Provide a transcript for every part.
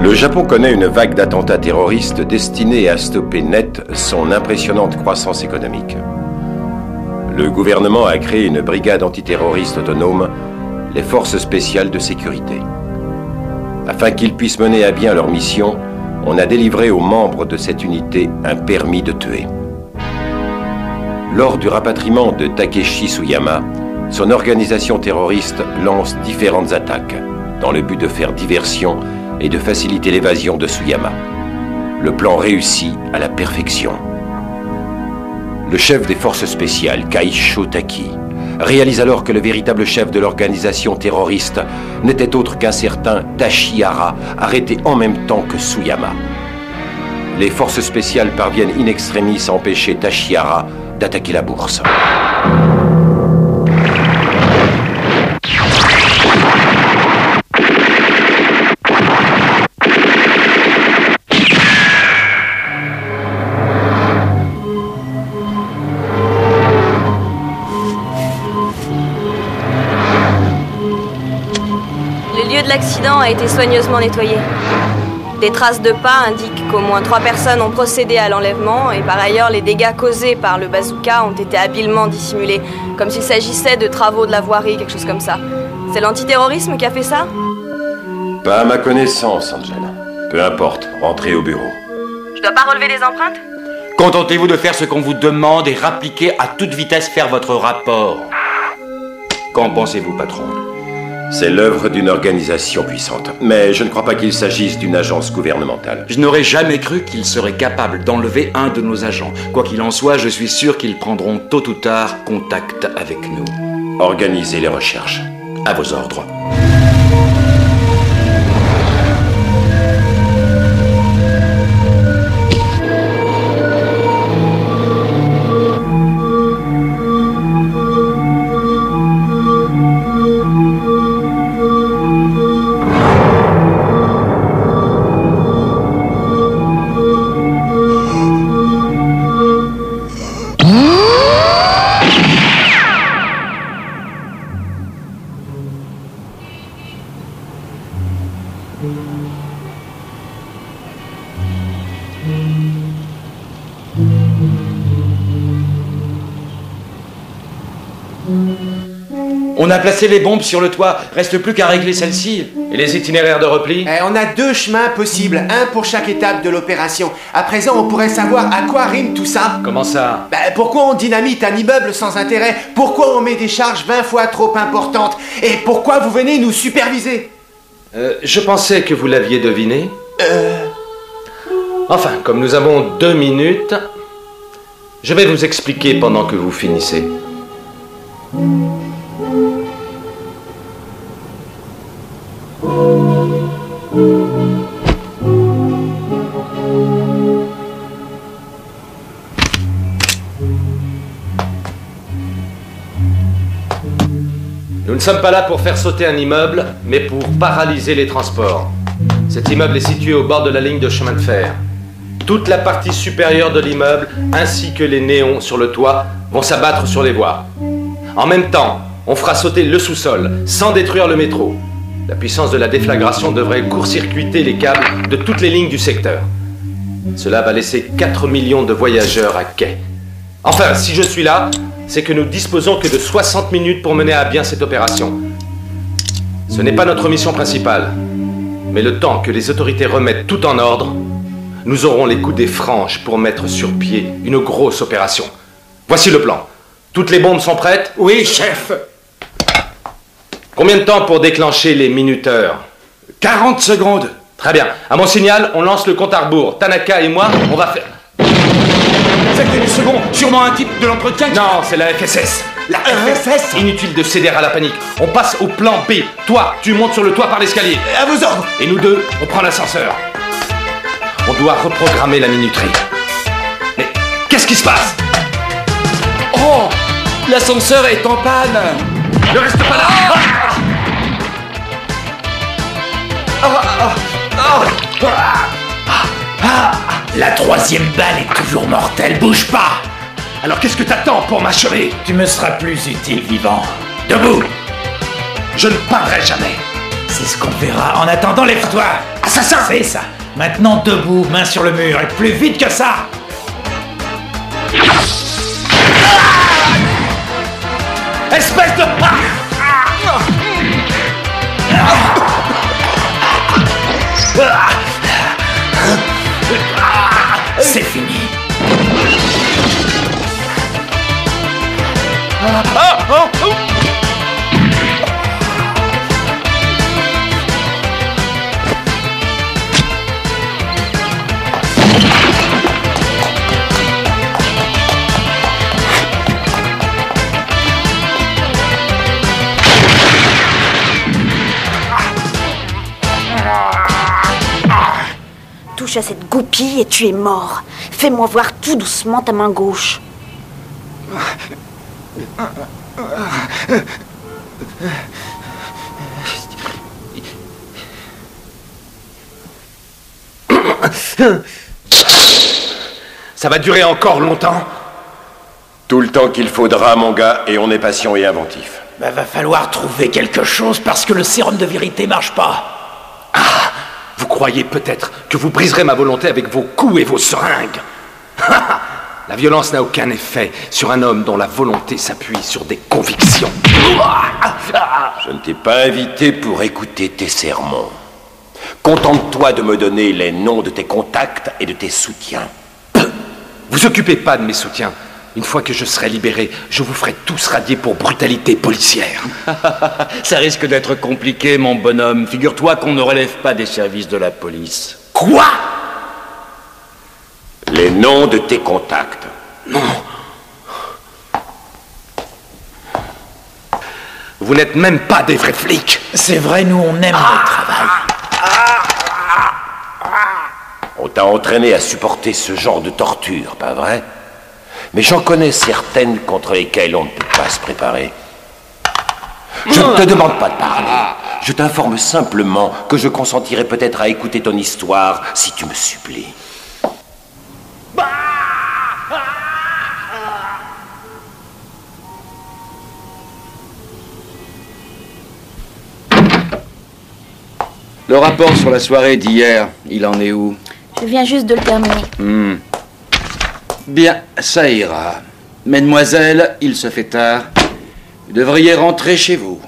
Le Japon connaît une vague d'attentats terroristes destinés à stopper net son impressionnante croissance économique. Le gouvernement a créé une brigade antiterroriste autonome, les forces spéciales de sécurité. Afin qu'ils puissent mener à bien leur mission, on a délivré aux membres de cette unité un permis de tuer. Lors du rapatriement de Takeshi Suyama, son organisation terroriste lance différentes attaques, dans le but de faire diversion et de faciliter l'évasion de Suyama. Le plan réussit à la perfection. Le chef des forces spéciales, Kai Shotaki, réalise alors que le véritable chef de l'organisation terroriste n'était autre qu'un certain Tachihara, arrêté en même temps que Suyama. Les forces spéciales parviennent in extremis à empêcher Tachihara d'attaquer la bourse. Le lieu de l'accident a été soigneusement nettoyé. Des traces de pas indiquent qu'au moins 3 personnes ont procédé à l'enlèvement et par ailleurs les dégâts causés par le bazooka ont été habilement dissimulés, comme s'il s'agissait de travaux de la voirie, quelque chose comme ça. C'est l'antiterrorisme qui a fait ça? Pas à ma connaissance, Angela. Peu importe, rentrez au bureau. Je dois pas relever des empreintes? Contentez-vous de faire ce qu'on vous demande et rappliquez à toute vitesse faire votre rapport. Qu'en pensez-vous, patron? C'est l'œuvre d'une organisation puissante, mais je ne crois pas qu'il s'agisse d'une agence gouvernementale. Je n'aurais jamais cru qu'ils seraient capables d'enlever un de nos agents. Quoi qu'il en soit, je suis sûr qu'ils prendront tôt ou tard contact avec nous. Organisez les recherches. À vos ordres. On a placé les bombes sur le toit, reste plus qu'à régler celle-ci. Et les itinéraires de repli? On a 2 chemins possibles, un pour chaque étape de l'opération. À présent, on pourrait savoir à quoi rime tout ça. Comment ça? Pourquoi on dynamite un immeuble sans intérêt? Pourquoi on met des charges 20 fois trop importantes? Et pourquoi vous venez nous superviser? Je pensais que vous l'aviez deviné. Enfin, comme nous avons 2 minutes, je vais vous expliquer pendant que vous finissez. Nous ne sommes pas là pour faire sauter un immeuble, mais pour paralyser les transports. Cet immeuble est situé au bord de la ligne de chemin de fer. Toute la partie supérieure de l'immeuble, ainsi que les néons sur le toit, vont s'abattre sur les voies. En même temps, on fera sauter le sous-sol, sans détruire le métro. La puissance de la déflagration devrait court-circuiter les câbles de toutes les lignes du secteur. Cela va laisser 4 millions de voyageurs à quai. Enfin, si je suis là, c'est que nous disposons que de 60 minutes pour mener à bien cette opération. Ce n'est pas notre mission principale. Mais le temps que les autorités remettent tout en ordre, nous aurons les coups des franges pour mettre sur pied une grosse opération. Voici le plan. Toutes les bombes sont prêtes? Oui, chef. Combien de temps pour déclencher les minuteurs? 40 secondes. Très bien. À mon signal, on lance le compte à rebours. Tanaka et moi, on va faire... Faites une seconde. Sûrement un type de l'entretien qui... Non, c'est la FSS. La FSS? Inutile de céder à la panique. On passe au plan B. Toi, tu montes sur le toit par l'escalier. À vos ordres. Et nous deux, on prend l'ascenseur. On doit reprogrammer la minuterie. Mais qu'est-ce qui se passe? Oh! L'ascenseur est en panne. Ne reste pas là. La 3e balle est toujours mortelle, bouge pas! Alors qu'est-ce que t'attends pour m'achever? Tu me seras plus utile vivant. Debout! Je ne parlerai jamais. C'est ce qu'on verra. En attendant, lève-toi! assassin! C'est ça. Maintenant debout, main sur le mur, et plus vite que ça! Espèce de... C'est fini. Touche à cette goupille et tu es mort. Fais-moi voir tout doucement ta main gauche. Ça va durer encore longtemps? Tout le temps qu'il faudra, mon gars, et on est patient et inventif. Bah, va falloir trouver quelque chose parce que le sérum de vérité marche pas. Vous croyez peut-être que vous briserez ma volonté avec vos coups et vos seringues? La violence n'a aucun effet sur un homme dont la volonté s'appuie sur des convictions. Je ne t'ai pas invité pour écouter tes sermons. Contente-toi de me donner les noms de tes contacts et de tes soutiens. Vous occupez pas de mes soutiens. Une fois que je serai libéré, je vous ferai tous radier pour brutalité policière. Ça risque d'être compliqué, mon bonhomme. Figure-toi qu'on ne relève pas des services de la police. Quoi? Les noms de tes contacts. Non. Vous n'êtes même pas des vrais flics. C'est vrai, nous on aime notre travail. On t'a entraîné à supporter ce genre de torture, pas vrai? Mais j'en connais certaines contre lesquelles on ne peut pas se préparer. Je ne te demande pas de parler. Je t'informe simplement que je consentirai peut-être à écouter ton histoire si tu me supplies. Le rapport sur la soirée d'hier, il en est où? Je viens juste de le terminer. Bien, ça ira. Mesdemoiselles, il se fait tard. Vous devriez rentrer chez vous.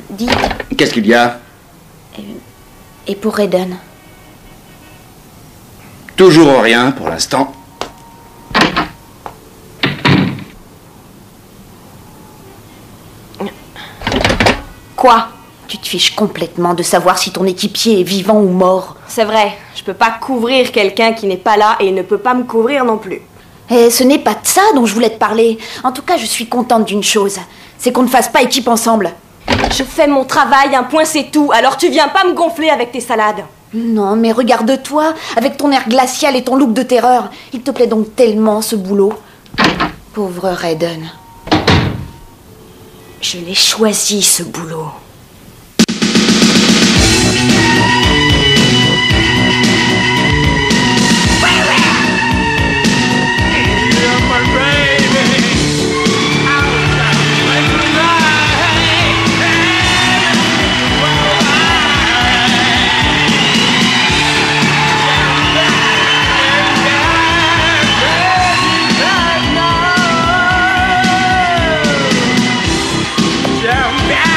Dites, Qu'est-ce qu'il y a? et pour Raiden? Toujours rien pour l'instant. Quoi? Tu te fiches complètement de savoir si ton équipier est vivant ou mort. C'est vrai, je peux pas couvrir quelqu'un qui n'est pas là et il ne peut pas me couvrir non plus. Et ce n'est pas de ça dont je voulais te parler. En tout cas, je suis contente d'une chose. C'est qu'on ne fasse pas équipe ensemble. Je fais mon travail, un point c'est tout, alors tu viens pas me gonfler avec tes salades. Non, mais regarde-toi, avec ton air glacial et ton look de terreur. Il te plaît donc tellement, ce boulot. Pauvre Raiden. Je l'ai choisi, ce boulot. Bien.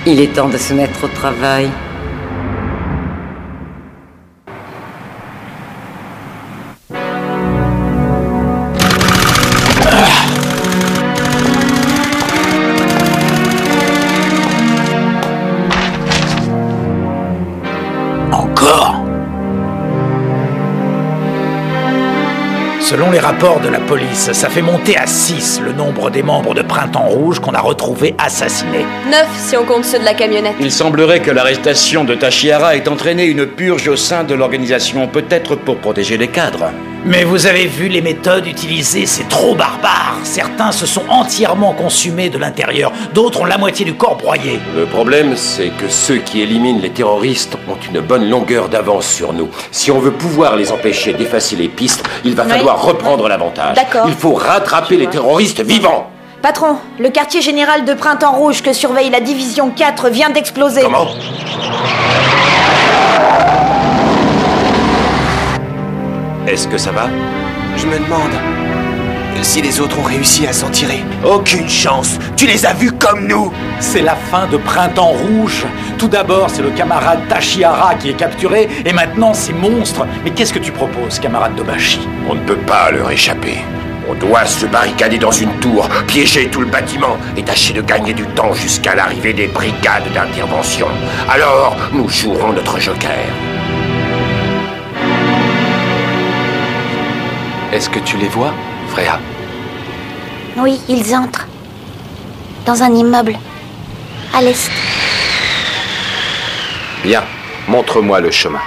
Il est temps de se mettre au travail. D'accord. Selon les rapports de la police, ça fait monter à 6 le nombre des membres de Printemps Rouge qu'on a retrouvés assassinés. 9 si on compte ceux de la camionnette. Il semblerait que l'arrestation de Tachihara ait entraîné une purge au sein de l'organisation, peut-être pour protéger les cadres. Mais vous avez vu les méthodes utilisées, c'est trop barbare. Certains se sont entièrement consumés de l'intérieur, d'autres ont la moitié du corps broyé. Le problème, c'est que ceux qui éliminent les terroristes ont une bonne longueur d'avance sur nous. Si on veut pouvoir les empêcher d'effacer les pistes, il va falloir reprendre l'avantage. D'accord. Il faut rattraper les terroristes vivants. Patron, le quartier général de Printemps Rouge que surveille la division 4 vient d'exploser. Comment ? Est-ce que ça va ? Je me demande si les autres ont réussi à s'en tirer. Aucune chance. Tu les as vus comme nous. C'est la fin de Printemps Rouge. Tout d'abord, c'est le camarade Tachihara qui est capturé, et maintenant, ces monstres. Mais qu'est-ce que tu proposes, camarade Dobashi ? On ne peut pas leur échapper. On doit se barricader dans une tour, piéger tout le bâtiment et tâcher de gagner du temps jusqu'à l'arrivée des brigades d'intervention. Alors, nous jouerons notre joker. Est-ce que tu les vois, Freya ? Oui, ils entrent. Dans un immeuble. À l'est. Bien, montre-moi le chemin.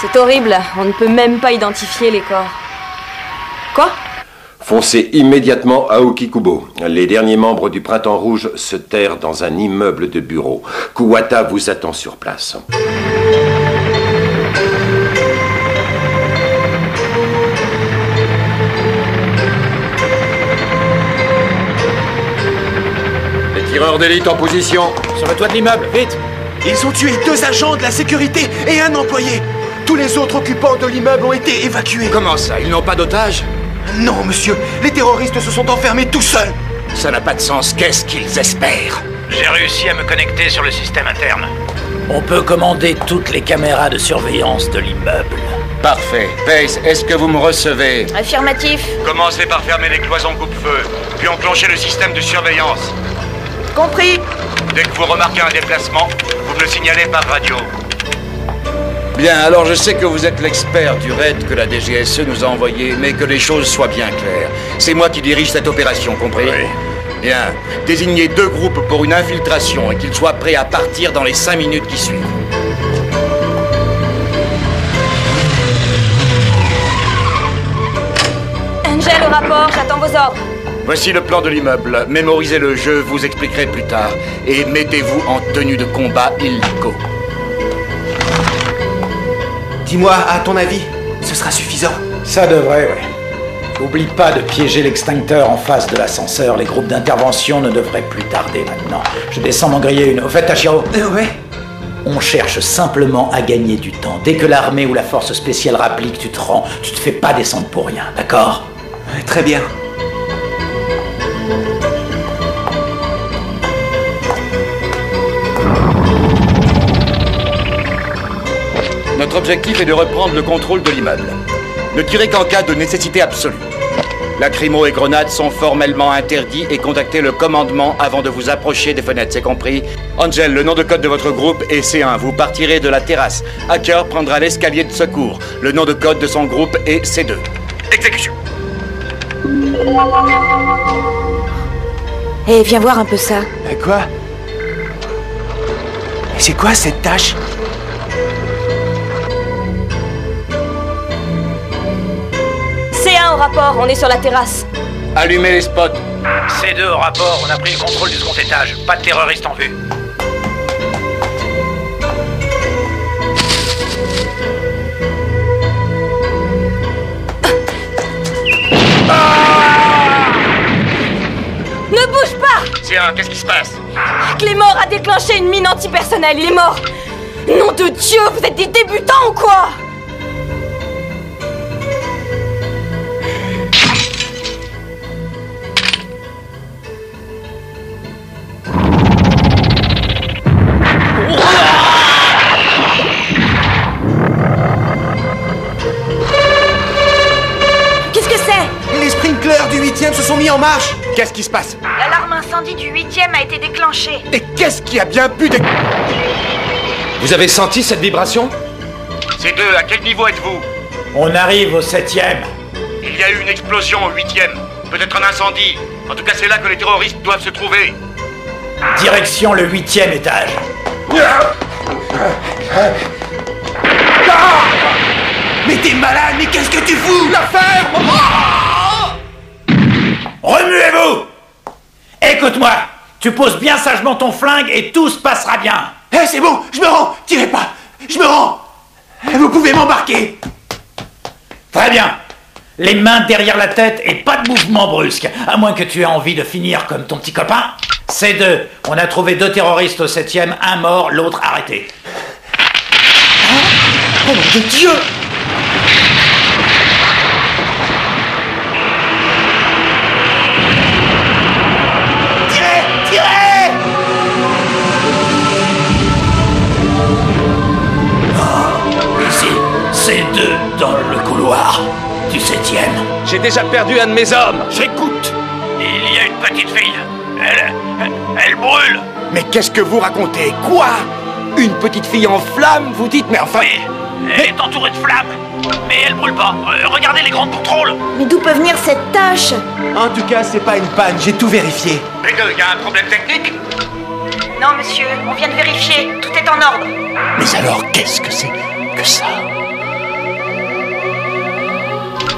C'est horrible, on ne peut même pas identifier les corps. Quoi ? Foncez immédiatement à Okikubo. Les derniers membres du Printemps Rouge se terrent dans un immeuble de bureaux. Kuwata vous attend sur place. Les tireurs d'élite en position. Sur le toit de l'immeuble, vite ! Ils ont tué 2 agents de la sécurité et un employé. Tous les autres occupants de l'immeuble ont été évacués. Comment ça ? Ils n'ont pas d'otages ? Non, monsieur. Les terroristes se sont enfermés tout seuls. Ça n'a pas de sens. Qu'est-ce qu'ils espèrent ? J'ai réussi à me connecter sur le système interne. On peut commander toutes les caméras de surveillance de l'immeuble. Parfait. Pace, est-ce que vous me recevez ? Affirmatif. Commencez par fermer les cloisons coupe-feu, puis enclenchez le système de surveillance. Compris. Dès que vous remarquez un déplacement, vous me le signalez par radio. Bien, alors je sais que vous êtes l'expert du raid que la DGSE nous a envoyé, mais que les choses soient bien claires. C'est moi qui dirige cette opération, compris ? Oui. Bien. Désignez 2 groupes pour une infiltration et qu'ils soient prêts à partir dans les 5 minutes qui suivent. Angel au rapport, j'attends vos ordres. Voici le plan de l'immeuble. Mémorisez-le, je vous expliquerai plus tard. Et mettez-vous en tenue de combat illico. Dis-moi, à ton avis, ce sera suffisant? Ça devrait, oui. Oublie pas de piéger l'extincteur en face de l'ascenseur. Les groupes d'intervention ne devraient plus tarder maintenant. Je descends m'en griller une. Au fait, Tachiro, Ouais. on cherche simplement à gagner du temps. Dès que l'armée ou la force spéciale rapplique, tu te rends. Tu te fais pas descendre pour rien, d'accord? Très bien. Notre objectif est de reprendre le contrôle de l'immeuble. Ne tirez qu'en cas de nécessité absolue. Lacrymo et grenades sont formellement interdits et contactez le commandement avant de vous approcher des fenêtres, c'est compris? Angel, le nom de code de votre groupe est C1. Vous partirez de la terrasse. Hacker prendra l'escalier de secours. Le nom de code de son groupe est C2. Exécution. Eh, viens voir un peu ça. Quoi? C'est quoi cette tâche? C1 au rapport, on est sur la terrasse. Allumez les spots. C2 au rapport, on a pris le contrôle du second étage. Pas de terroriste en vue. Ne bouge pas! Tiens, qu'est-ce qui se passe? Clément a déclenché une mine antipersonnelle, il est mort! Nom de Dieu, vous êtes des débutants ou quoi? Qu'est-ce que c'est? Les sprinklers du 8e se sont mis en marche. Qu'est-ce qui se passe? L'alarme incendie l'incendie du 8e a été déclenché. Et qu'est-ce qui a bien pu Vous avez senti cette vibration? Ces deux, à quel niveau êtes-vous? On arrive au 7e. Il y a eu une explosion au 8e. Peut-être un incendie. En tout cas, c'est là que les terroristes doivent se trouver. Direction le 8e étage. Mais t'es malade, mais qu'est-ce que tu fous? La ferme! Remuez-vous! Écoute-moi, tu poses bien sagement ton flingue et tout se passera bien. Eh, c'est bon, je me rends! Tirez pas! Je me rends! Vous pouvez m'embarquer! Très bien. Les mains derrière la tête et pas de mouvement brusque, à moins que tu aies envie de finir comme ton petit copain. C'est deux. On a trouvé 2 terroristes au 7e, un mort, l'autre arrêté. Oh mon Dieu! Tirez! Tirez! Ici, c'est 2 dans le couloir du 7e. J'ai déjà perdu un de mes hommes. J'écoute. Il y a une petite fille. Elle brûle. Mais qu'est-ce que vous racontez? Quoi? Une petite fille en flammes, vous dites? Mais enfin... Oui, elle est entourée de flammes. Mais elle brûle pas. Regardez les grandes contrôles. Mais d'où peut venir cette tache? En tout cas, c'est pas une panne, j'ai tout vérifié. Les deux, il y a un problème technique? Non, monsieur, on vient de vérifier. Tout est en ordre. Mais alors, qu'est-ce que c'est que ça?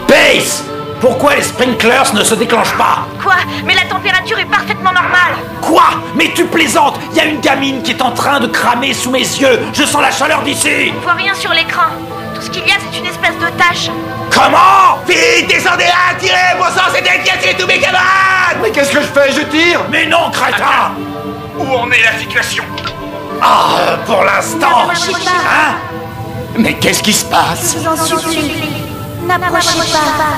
Pace! Pourquoi les sprinklers ne se déclenchent pas? Quoi? Mais la température est parfaitement normale. Quoi? Mais tu plaisantes! Il y a une gamine qui est en train de cramer sous mes yeux. Je sens la chaleur d'ici. On voit rien sur l'écran. Tout ce qu'il y a, c'est une espèce de tache. Comment? Vite, descendez là, tirez! Bon sang, c'est elle qui a tué tous mes camarades! Mais qu'est-ce que je fais? Je tire! Mais non, crétin! Où en est la situation? Ah, pour l'instant! N'approchez pas. Hein? Mais qu'est-ce qui se passe? Je vous en supplie. N'approchez pas.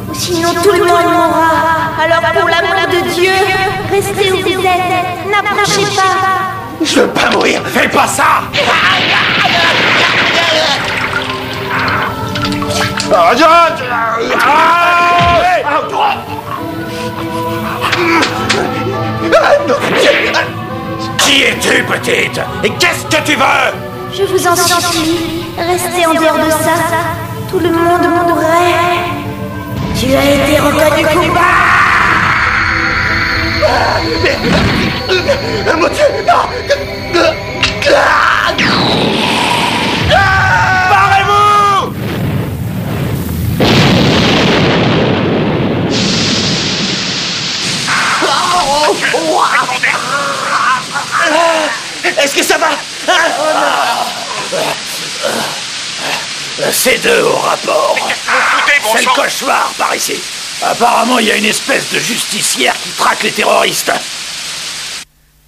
Ou sinon tout le monde mourra. Alors pour l'amour de Dieu, restez où vous êtes. N'approchez pas. Je veux pas mourir! Fais pas ça! Qui es-tu, petite? Et qu'est-ce que tu veux? Je vous en supplie. Restez en dehors de ça. Tout le monde mourrait. Tu as été reconnu coupable. Mon Dieu! Non! Barrez-vous! Est-ce que ça va? C'est 2 au rapport. Foutez, bon C'est le sang! cauchemar par ici. Apparemment, il y a une espèce de justicière qui traque les terroristes.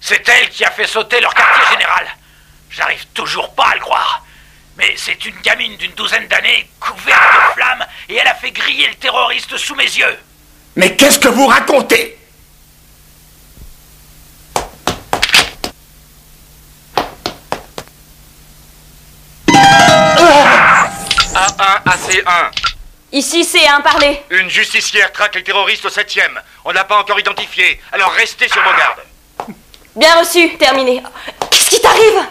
C'est elle qui a fait sauter leur quartier général. J'arrive toujours pas à le croire. Mais c'est une gamine d'une 12aine d'années, couverte de flammes, et elle a fait griller le terroriste sous mes yeux. Mais qu'est-ce que vous racontez? A1 AC1. Ici, c'est un parler. Une justicière traque les terroristes au 7e. On ne l'a pas encore identifié, alors restez sur vos gardes. Bien reçu, terminé. Qu'est-ce qui t'arrive?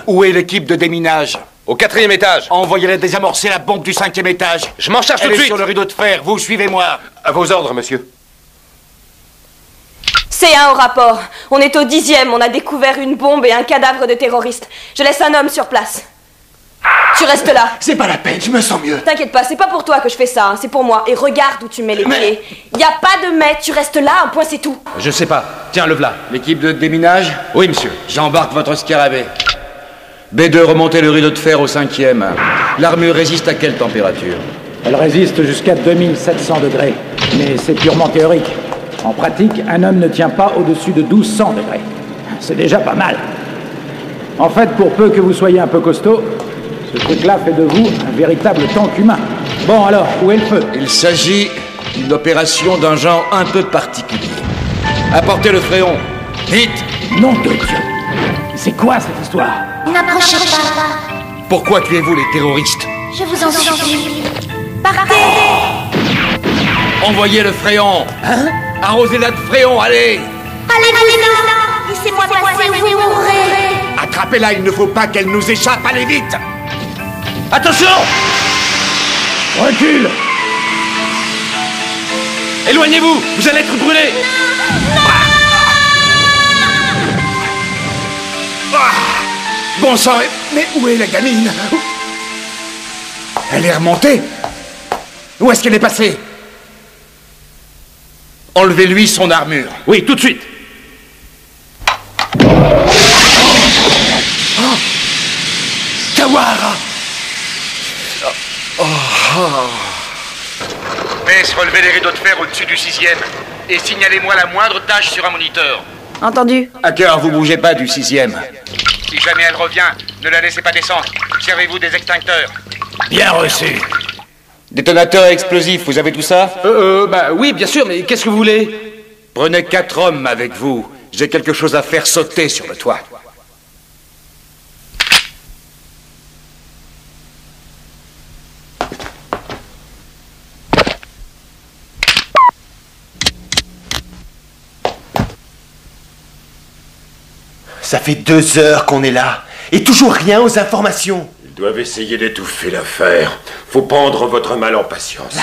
Où est l'équipe de déminage? Au 4e étage. Envoyez-les désamorcer la bombe du 5e étage. Je m'en charge tout Elle de est suite. sur le rideau de fer, vous suivez-moi. À vos ordres, monsieur. C'est un au rapport. On est au 10e, on a découvert une bombe et un cadavre de terroriste. Je laisse un homme sur place. Tu restes là. C'est pas la peine, je me sens mieux. T'inquiète pas, c'est pas pour toi que je fais ça, hein, c'est pour moi. Et regarde où tu mets les pieds. Y a pas de mais, tu restes là, un point c'est tout. Je sais pas. Tiens, le v'là. L'équipe de déminage? Oui, monsieur. J'embarque votre scarabée. B2, remontez le rideau de fer au 5e. L'armure résiste à quelle température? Elle résiste jusqu'à 2700 degrés. Mais c'est purement théorique. En pratique, un homme ne tient pas au-dessus de 1200 degrés. C'est déjà pas mal. En fait, pour peu que vous soyez un peu costaud, ce truc-là fait de vous un véritable tank humain. Bon alors, où est le feu? Il s'agit d'une opération d'un genre un peu particulier. Apportez le fréon. Vite! Nom de Dieu! C'est quoi cette histoire? N'approchez pas. Pourquoi tuez-vous les terroristes? Je vous en supplie. Partez! Envoyez le fréon. Hein? Arrosez-la de fréon, allez! Allez-vous-en! Laissez-moi passer ou vous mourrez! Attrapez-la, il ne faut pas qu'elle nous échappe, allez vite! Attention! Recule! Éloignez-vous! Vous allez être brûlés! Bon sang, mais où est la gamine? Elle est remontée? Où est-ce qu'elle est passée? Enlevez-lui son armure. Oui, tout de suite! Oh, Kawara! Bess, relevez les rideaux de fer au-dessus du 6e et signalez-moi la moindre tâche sur un moniteur. Entendu. Hacker, vous bougez pas du 6e. Si jamais elle revient, ne la laissez pas descendre. Servez-vous des extincteurs. Bien reçu. Détonateur explosif, vous avez tout ça? Bah oui, bien sûr, mais qu'est-ce que vous voulez? Prenez 4 hommes avec vous. J'ai quelque chose à faire sauter sur le toit. Ça fait 2 heures qu'on est là, et toujours rien aux informations. Ils doivent essayer d'étouffer l'affaire. Faut prendre votre mal en patience.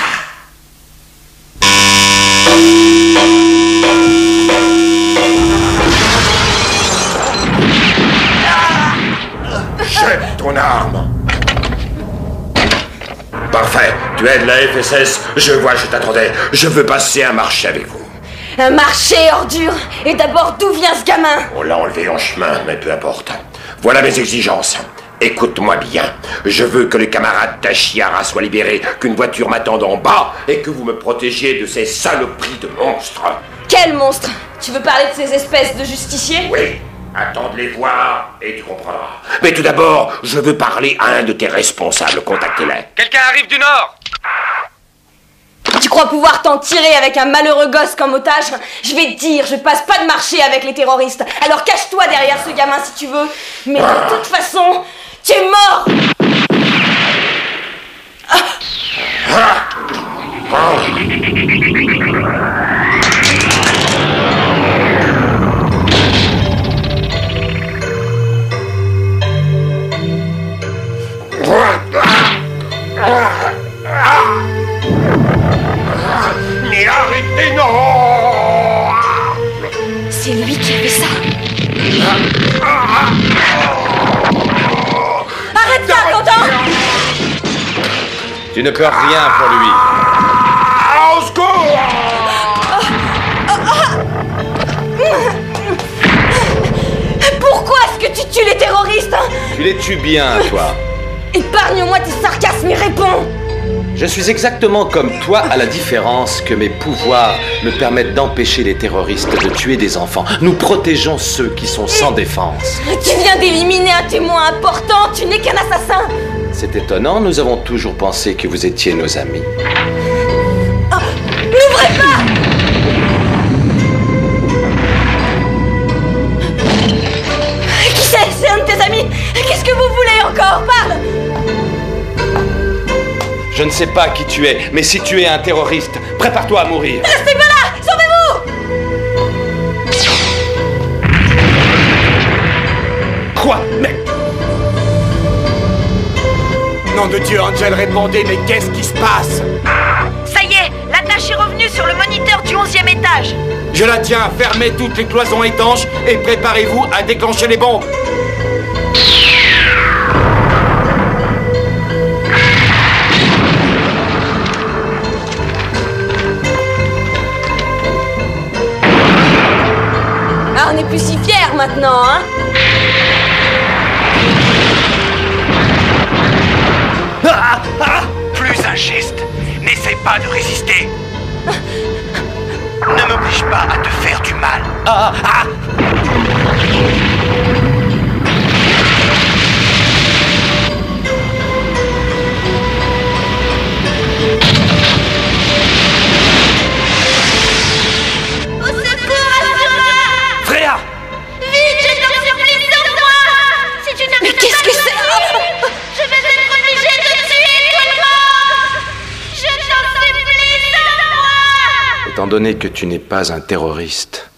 Jette ton arme. Parfait, tu aides la FSS. Je vois, je t'attendais. Je veux passer un marché avec vous. Un marché, ordure. Et d'abord, d'où vient ce gamin? On l'a enlevé en chemin, mais peu importe. Voilà mes exigences. Écoute-moi bien. Je veux que les camarades d'Ashiara soient libérés, qu'une voiture m'attende en bas et que vous me protégiez de ces saloperies de monstres. Quel monstre? Tu veux parler de ces espèces de justiciers? Oui, attends de les voir et tu comprendras. Mais tout d'abord, je veux parler à un de tes responsables. Contactez-les. Quelqu'un arrive du nord! Tu crois pouvoir t'en tirer avec un malheureux gosse comme otage? Je vais te dire, je passe pas de marché avec les terroristes. Alors cache-toi derrière ce gamin si tu veux. Mais de toute façon, tu es mort! Mais arrêtez, non! C'est lui qui a fait ça. Arrête ça, t'entends? Tu ne peux rien pour lui. Au secours! Pourquoi est-ce que tu tues les terroristes? Tu les tues bien, toi. Épargne-moi tes sarcasmes et réponds! Je suis exactement comme toi, à la différence que mes pouvoirs me permettent d'empêcher les terroristes de tuer des enfants. Nous protégeons ceux qui sont sans défense. Tu viens d'éliminer un témoin important, tu n'es qu'un assassin! C'est étonnant, nous avons toujours pensé que vous étiez nos amis. Oh, n'ouvrez pas! Qui c'est? C'est un de tes amis? Qu'est-ce que vous voulez encore? Parle! Je ne sais pas qui tu es, mais si tu es un terroriste, prépare-toi à mourir. Restez pas là! Sauvez-vous! Quoi? Mais... Nom de Dieu, Angel, répondez, mais qu'est-ce qui se passe? Ça y est, la tâche est revenue sur le moniteur du 11e étage. Je la tiens, fermez toutes les cloisons étanches et préparez-vous à déclencher les bombes. Ah, on n'est plus si fiers maintenant, hein? Plus un geste. N'essaie pas de résister. Ne m'oblige pas à te faire du mal. Au secours, Asura! Freya! Vite, je t'en supplie, sauve-moi! Si tu ne Mais qu'est-ce que c'est? je Étant donné que tu n'es pas un terroriste.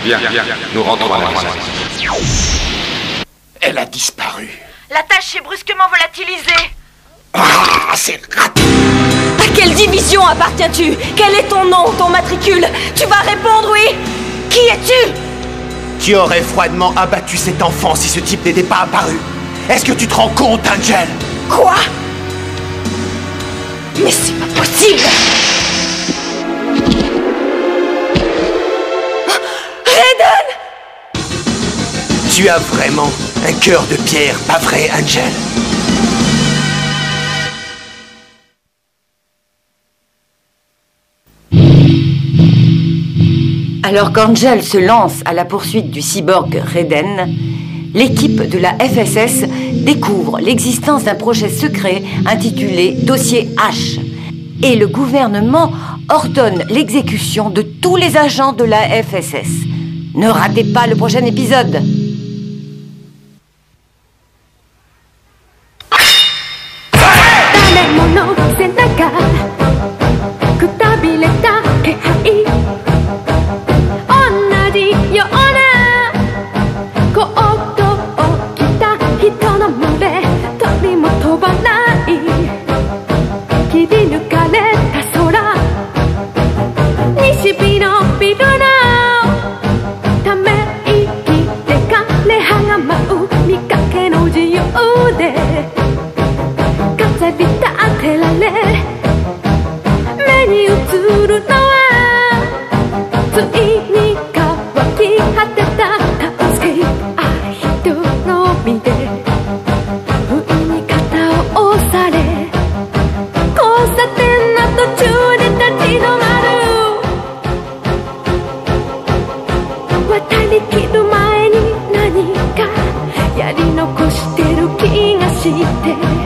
Bien, nous rentrons à la maison. Elle a disparu. La tâche est brusquement volatilisée. Ah, c'est raté. À quelle division appartiens-tu? Quel est ton nom, ton matricule? Tu vas répondre, oui? Qui es-tu? Tu aurais froidement abattu cet enfant si ce type n'était pas apparu. Est-ce que tu te rends compte, Angel? Quoi? Mais c'est pas possible! Raiden! Tu as vraiment un cœur de pierre, pas vrai, Angel? Alors qu'Angel se lance à la poursuite du cyborg Raiden, l'équipe de la FSS découvre l'existence d'un projet secret intitulé Dossier H. Et le gouvernement ordonne l'exécution de tous les agents de la FSS. Ne ratez pas le prochain épisode.やり残してる気がして